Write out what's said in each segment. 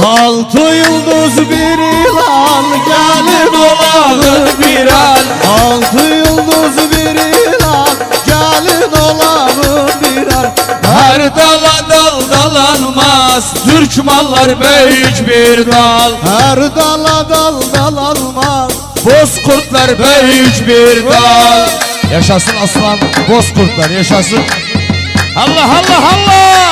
Altı yıldız bir ilan, gelin olalım bir an. Altı yıldız bir ilan, gelin olalım bir an. Her dala daldalanmaz, Türk mallar büyük bir dal. Her dala daldalanmaz, Bozkurtlar büyük bir dal. Yaşasın aslan Bozkurtlar, yaşasın. Allah Allah Allah.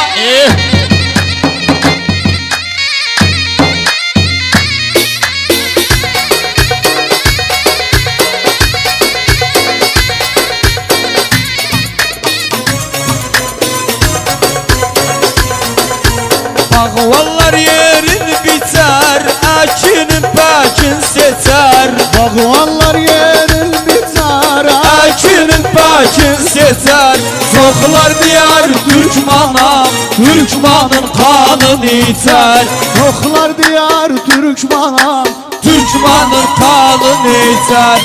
Bağvallar yerin biter, ekinin pekin seçer. bağvanlar yerin biter, Ekinin pekin seçer. Çoklar diyar Türkmana, Türkmanın kanını içer. Yoklar diyar Türkmana, Türkmanın kanını içer.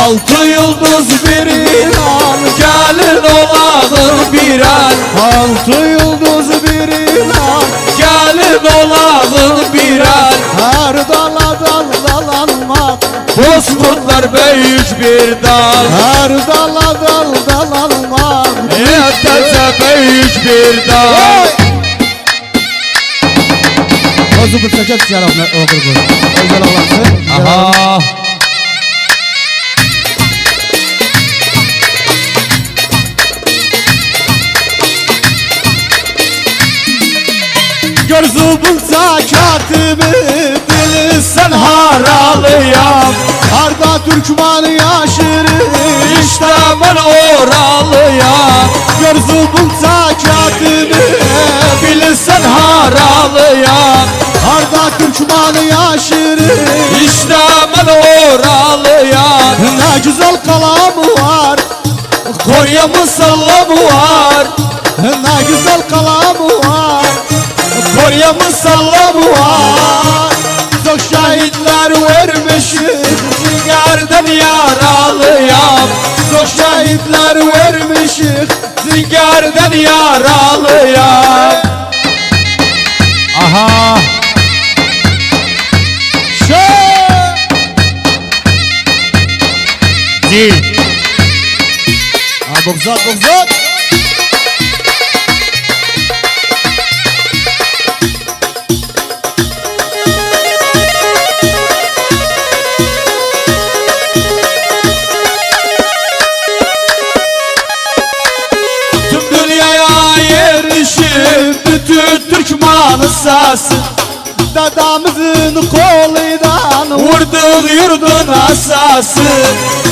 altı yıldız bir ilan, Gelin olalım bir an. altı yıldız bir ilan. Gelin olalım bir an. Her dala daldalanmak, Bozkurtlar büyük bir dal. her dala daldalanmak. Yetece büyük bir dal. Özü bıçacak yarabına okur bu. Özel olansın. Aha. Gözü bulsa katimi, bilirsen Haralıyam, harda Türkmen yaşırır. işte ben oralıyam. Gözü bulsa katimi, Bilirsen haralıyam, harda Türkmen yaşırır. işte ben oralıyam. Ne güzel kalamı var, Konya musallamı var, ne güzel kalamı var, Konya musallamı var. çok şahitler vermişim. Zingardan yaralıyam, Çok şahitler vermişim. zingardan yaralıyam. Aha. Zil. Bokzat bokzat. Tüm dünyaya yerleşip bütün Türkman'ın sesi. Dadamızın koluydan Vurduk yurdun asası.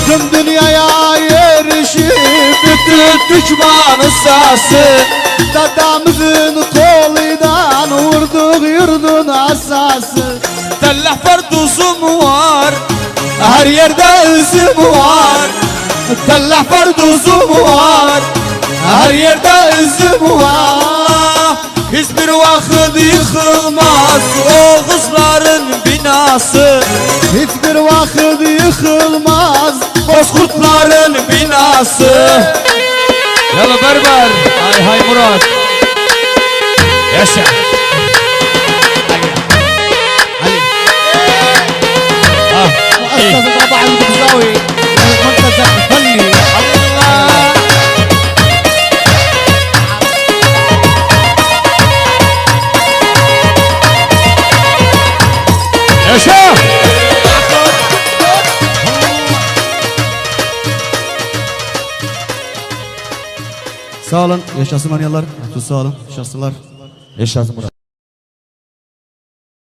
tüm dünyaya erişip Bütün Türkman'ın sesi. dadamızın koluydan vurduk yurdun asası. Tellah parduzum var, her yerde izim var. Tellah parduzum var, her yerde izim var. Hiçbir vakit yıkılmaz o kızların binası. Hiçbir vakit yıkılmaz Bozkurtların binası. Yalla berber, ay hay Murat. Yaşa. مؤسسة طبع البغزاوي المنتزه الفني. Allah. Yaşa. Sağ olun, yaşasın manyalar, sağ olun, yaşasınlar. Yaşasın Murat.